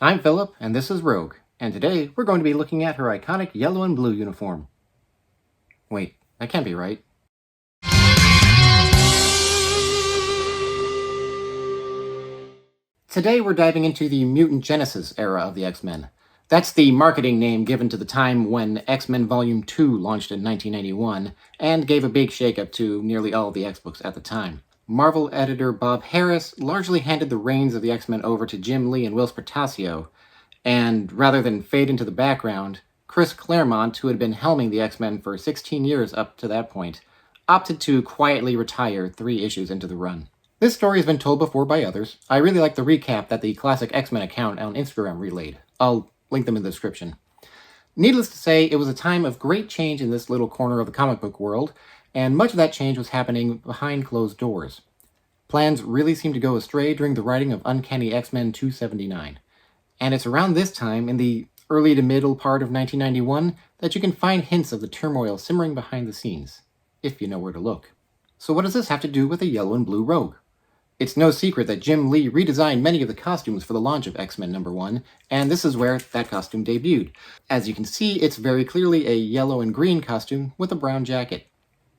I'm Phillip, and this is Rogue, and today we're going to be looking at her iconic yellow and blue uniform. Wait, that can't be right. Today we're diving into the Mutant Genesis era of the X-Men. That's the marketing name given to the time when X-Men Volume 2 launched in 1991, and gave a big shakeup to nearly all of the X-books at the time. Marvel editor Bob Harris largely handed the reins of the X-Men over to Jim Lee and Whilce Portacio, and rather than fade into the background, Chris Claremont, who had been helming the X-Men for 16 years up to that point, opted to quietly retire 3 issues into the run. This story has been told before by others. I really like the recap that the classic X-Men account on Instagram relayed. I'll link them in the description. Needless to say, it was a time of great change in this little corner of the comic book world, and much of that change was happening behind closed doors. Plans really seemed to go astray during the writing of Uncanny X-Men 279. And it's around this time, in the early to middle part of 1991, that you can find hints of the turmoil simmering behind the scenes, if you know where to look. So what does this have to do with a yellow and blue Rogue? It's no secret that Jim Lee redesigned many of the costumes for the launch of X-Men #1, and this is where that costume debuted. As you can see, it's very clearly a yellow and green costume with a brown jacket.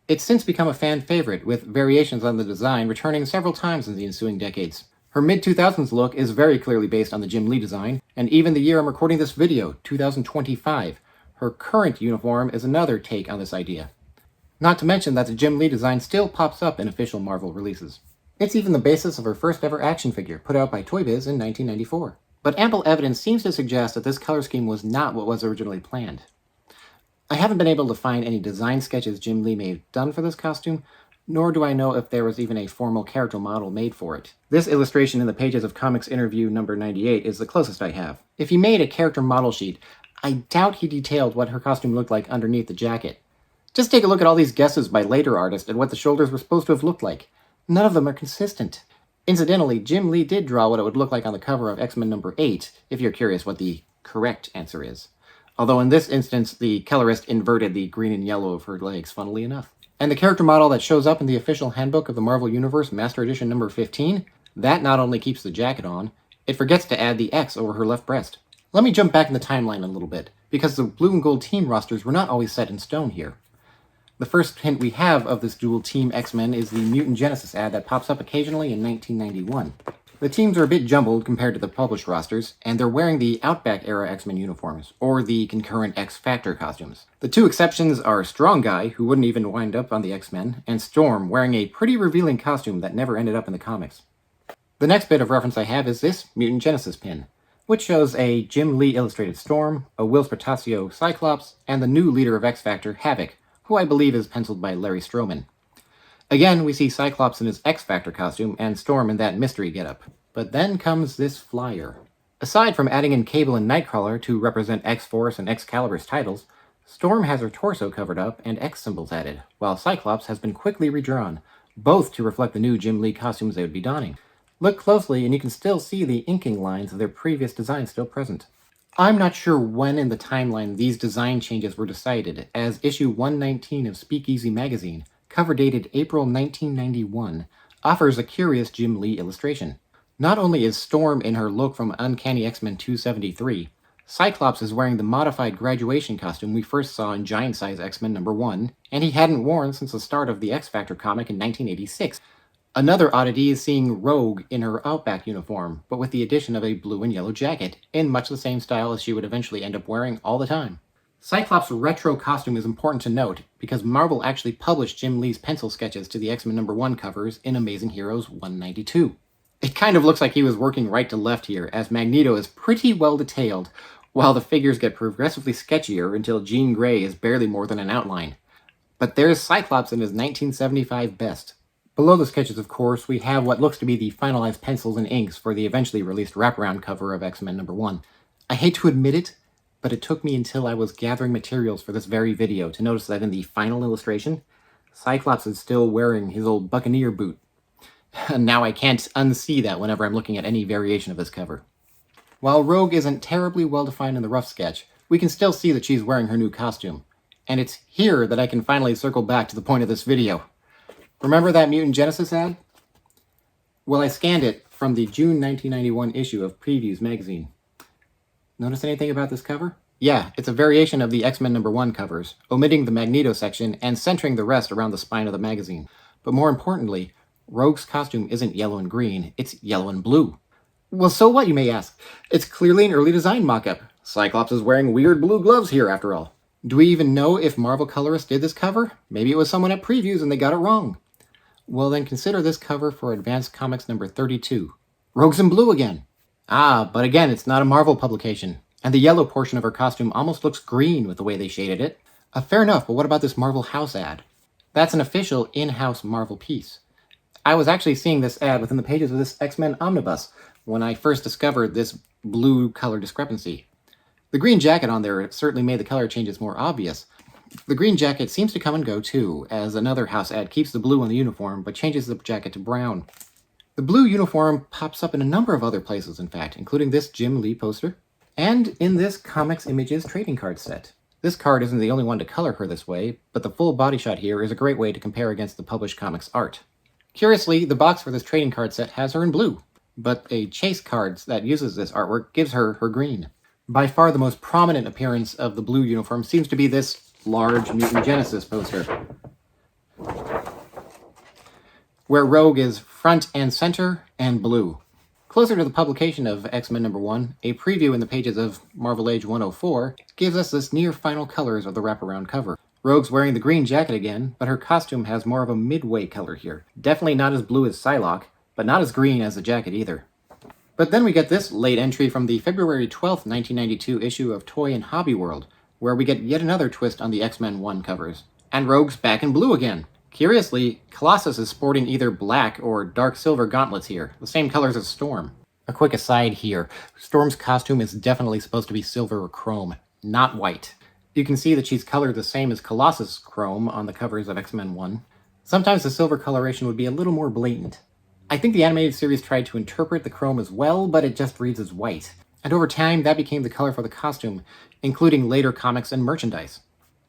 It's since become a fan favorite, with variations on the design returning several times in the ensuing decades. Her mid-2000s look is very clearly based on the Jim Lee design, and even the year I'm recording this video, 2025, her current uniform is another take on this idea. Not to mention that the Jim Lee design still pops up in official Marvel releases. It's even the basis of her first ever action figure, put out by Toy Biz in 1994. But ample evidence seems to suggest that this color scheme was not what was originally planned. I haven't been able to find any design sketches Jim Lee may have done for this costume, nor do I know if there was even a formal character model made for it. This illustration in the pages of Comics Interview number 98 is the closest I have. If he made a character model sheet, I doubt he detailed what her costume looked like underneath the jacket. Just take a look at all these guesses by later artists at what the shoulders were supposed to have looked like. None of them are consistent. Incidentally, Jim Lee did draw what it would look like on the cover of X-Men #8, if you're curious what the correct answer is. Although in this instance, the colorist inverted the green and yellow of her legs, funnily enough. And the character model that shows up in the official handbook of the Marvel Universe, Master Edition number 15, that not only keeps the jacket on, it forgets to add the X over her left breast. Let me jump back in the timeline a little bit, because the blue and gold team rosters were not always set in stone here. The first hint we have of this dual team X-Men is the Mutant Genesis ad that pops up occasionally in 1991. The teams are a bit jumbled compared to the published rosters, and they're wearing the Outback-era X-Men uniforms, or the concurrent X-Factor costumes. The two exceptions are Strong Guy, who wouldn't even wind up on the X-Men, and Storm, wearing a pretty revealing costume that never ended up in the comics. The next bit of reference I have is this Mutant Genesis pin, which shows a Jim Lee illustrated Storm, a Whilce Portacio Cyclops, and the new leader of X-Factor, Havoc, who I believe is penciled by Larry Stroman. Again, we see Cyclops in his X-Factor costume, and Storm in that mystery getup. But then comes this flyer. Aside from adding in Cable and Nightcrawler to represent X-Force and Excalibur's titles, Storm has her torso covered up and X symbols added, while Cyclops has been quickly redrawn, both to reflect the new Jim Lee costumes they would be donning. Look closely and you can still see the inking lines of their previous designs still present. I'm not sure when in the timeline these design changes were decided, as issue 119 of Speakeasy magazine, cover dated April 1991, offers a curious Jim Lee illustration. Not only is Storm in her look from Uncanny X-Men 273, Cyclops is wearing the modified graduation costume we first saw in Giant Size X-Men #1, and he hadn't worn since the start of the X-Factor comic in 1986. Another oddity is seeing Rogue in her Outback uniform, but with the addition of a blue and yellow jacket, in much the same style as she would eventually end up wearing all the time. Cyclops' retro costume is important to note, because Marvel actually published Jim Lee's pencil sketches to the X-Men #1 covers in Amazing Heroes 192. It kind of looks like he was working right to left here, as Magneto is pretty well detailed, while the figures get progressively sketchier until Jean Grey is barely more than an outline. But there's Cyclops in his 1975 best. Below the sketches, of course, we have what looks to be the finalized pencils and inks for the eventually released wraparound cover of X-Men #1. I hate to admit it, but it took me until I was gathering materials for this very video to notice that in the final illustration, Cyclops is still wearing his old Buccaneer boot. And now I can't unsee that whenever I'm looking at any variation of this cover. While Rogue isn't terribly well defined in the rough sketch, we can still see that she's wearing her new costume. And it's here that I can finally circle back to the point of this video. Remember that Mutant Genesis ad? Well, I scanned it from the June 1991 issue of Previews magazine. Notice anything about this cover? Yeah, it's a variation of the X-Men #1 covers, omitting the Magneto section and centering the rest around the spine of the magazine. But more importantly, Rogue's costume isn't yellow and green, it's yellow and blue. Well, so what, you may ask? It's clearly an early design mock-up. Cyclops is wearing weird blue gloves here, after all. Do we even know if Marvel colorists did this cover? Maybe it was someone at previews and they got it wrong. Well, then consider this cover for Advanced Comics #32. Rogue's in blue again. Ah, but again, it's not a Marvel publication. And the yellow portion of her costume almost looks green with the way they shaded it. Fair enough, but what about this Marvel House ad? That's an official in-house Marvel piece. I was actually seeing this ad within the pages of this X-Men omnibus when I first discovered this blue color discrepancy. The green jacket on there certainly made the color changes more obvious. The green jacket seems to come and go too, as another house ad keeps the blue on the uniform but changes the jacket to brown. The blue uniform pops up in a number of other places, in fact, including this Jim Lee poster, and in this Comics Images trading card set. This card isn't the only one to color her this way, but the full body shot here is a great way to compare against the published comics art. Curiously, the box for this trading card set has her in blue, but a chase card that uses this artwork gives her her green. By far the most prominent appearance of the blue uniform seems to be this large Mutant Genesis poster, where Rogue is front and center and blue. Closer to the publication of X-Men #1, a preview in the pages of Marvel Age 104 gives us this near final colors of the wraparound cover. Rogue's wearing the green jacket again, but her costume has more of a midway color here. Definitely not as blue as Psylocke, but not as green as the jacket either. But then we get this late entry from the February 12th, 1992 issue of Toy and Hobby World, where we get yet another twist on the X-Men 1 covers. And Rogue's back in blue again. Curiously, Colossus is sporting either black or dark silver gauntlets here, the same colors as Storm. A quick aside here, Storm's costume is definitely supposed to be silver or chrome, not white. You can see that she's colored the same as Colossus chrome on the covers of X-Men 1. Sometimes the silver coloration would be a little more blatant. I think the animated series tried to interpret the chrome as well, but it just reads as white. And over time, that became the color for the costume, including later comics and merchandise.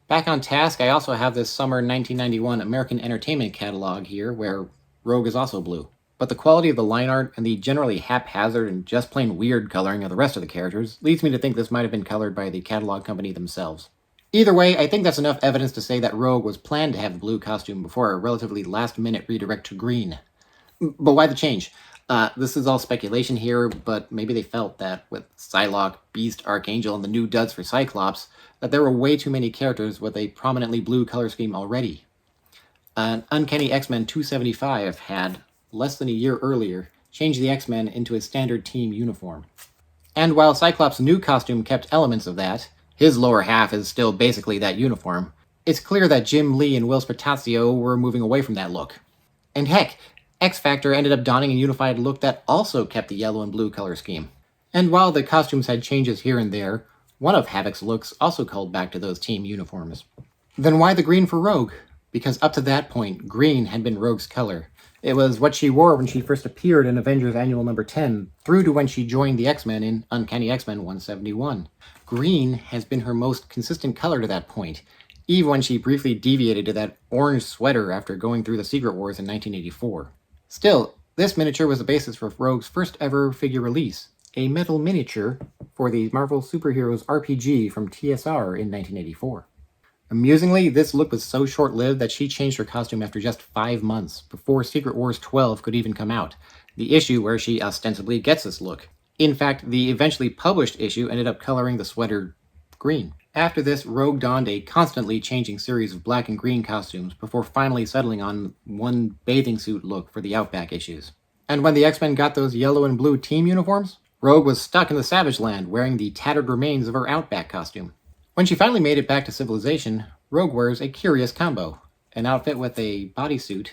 Back on task, I also have this summer 1991 American Entertainment catalog here, where Rogue is also blue. But the quality of the line art and the generally haphazard and just plain weird coloring of the rest of the characters leads me to think this might have been colored by the catalog company themselves. Either way, I think that's enough evidence to say that Rogue was planned to have the blue costume before a relatively last-minute redirect to green. But why the change? This is all speculation here, but maybe they felt that with Psylocke, Beast, Archangel, and the new duds for Cyclops, that there were way too many characters with a prominently blue color scheme already. Uncanny X-Men 275 had, less than a year earlier, changed the X-Men into a standard team uniform. And while Cyclops' new costume kept elements of that, his lower half is still basically that uniform, it's clear that Jim Lee and Will Spatazio were moving away from that look. And heck, X-Factor ended up donning a unified look that also kept the yellow and blue color scheme. And while the costumes had changes here and there, one of Havoc's looks also called back to those team uniforms. Then why the green for Rogue? Because up to that point, green had been Rogue's color. It was what she wore when she first appeared in Avengers Annual number 10, through to when she joined the X-Men in Uncanny X-Men 171. Green has been her most consistent color to that point, even when she briefly deviated to that orange sweater after going through the Secret Wars in 1984. Still, this miniature was the basis for Rogue's first ever figure release, a metal miniature for the Marvel Superheroes RPG from TSR in 1984. Amusingly, this look was so short-lived that she changed her costume after just 5 months, before Secret Wars 12 could even come out, the issue where she ostensibly gets this look. In fact, the eventually published issue ended up coloring the sweater green. After this, Rogue donned a constantly changing series of black and green costumes before finally settling on one bathing suit look for the Outback issues. And when the X-Men got those yellow and blue team uniforms, Rogue was stuck in the Savage Land wearing the tattered remains of her Outback costume. When she finally made it back to civilization, Rogue wears a curious combo, an outfit with a bodysuit,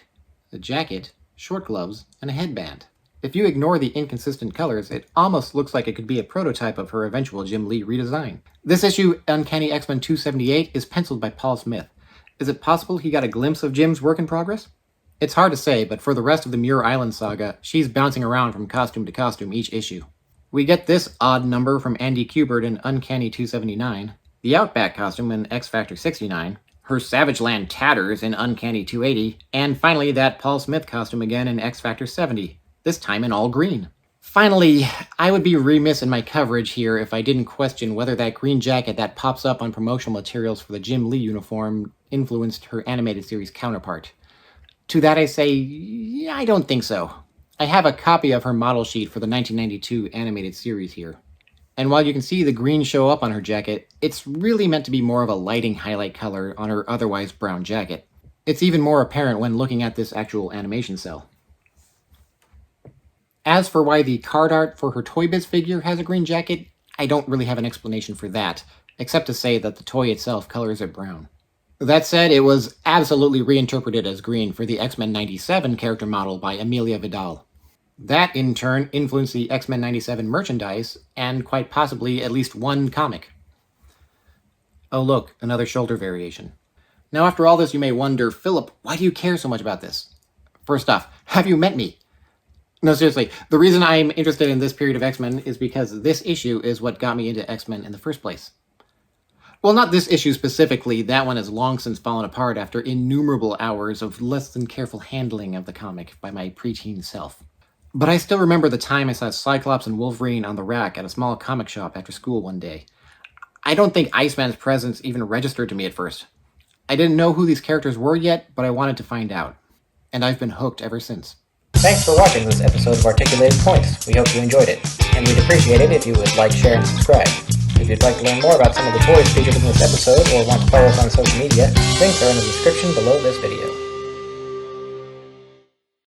a jacket, short gloves, and a headband. If you ignore the inconsistent colors, it almost looks like it could be a prototype of her eventual Jim Lee redesign. This issue, Uncanny X-Men 278, is penciled by Paul Smith. Is it possible he got a glimpse of Jim's work in progress? It's hard to say, but for the rest of the Muir Island saga, she's bouncing around from costume to costume each issue. We get this odd number from Andy Kubert in Uncanny 279, the Outback costume in X-Factor 69, her Savage Land tatters in Uncanny 280, and finally that Paul Smith costume again in X-Factor 70, this time in all green. Finally, I would be remiss in my coverage here if I didn't question whether that green jacket that pops up on promotional materials for the Jim Lee uniform influenced her animated series counterpart. To that I say, yeah, I don't think so. I have a copy of her model sheet for the 1992 animated series here. And while you can see the green show up on her jacket, it's really meant to be more of a lighting highlight color on her otherwise brown jacket. It's even more apparent when looking at this actual animation cell. As for why the card art for her Toy Biz figure has a green jacket, I don't really have an explanation for that, except to say that the toy itself colors it brown. That said, it was absolutely reinterpreted as green for the X-Men 97 character model by Amelia Vidal. That, in turn, influenced the X-Men 97 merchandise, and quite possibly at least one comic. Oh look, another shoulder variation. Now after all this you may wonder, Phillip, why do you care so much about this? First off, have you met me? No, seriously, the reason I'm interested in this period of X-Men is because this issue is what got me into X-Men in the first place. Well, not this issue specifically, that one has long since fallen apart after innumerable hours of less than careful handling of the comic by my preteen self. But I still remember the time I saw Cyclops and Wolverine on the rack at a small comic shop after school one day. I don't think Iceman's presence even registered to me at first. I didn't know who these characters were yet, but I wanted to find out. And I've been hooked ever since. Thanks for watching this episode of Articulated Points. We hope you enjoyed it. And we'd appreciate it if you would like, share, and subscribe. If you'd like to learn more about some of the toys featured in this episode or want to follow us on social media, links are in the description below this video.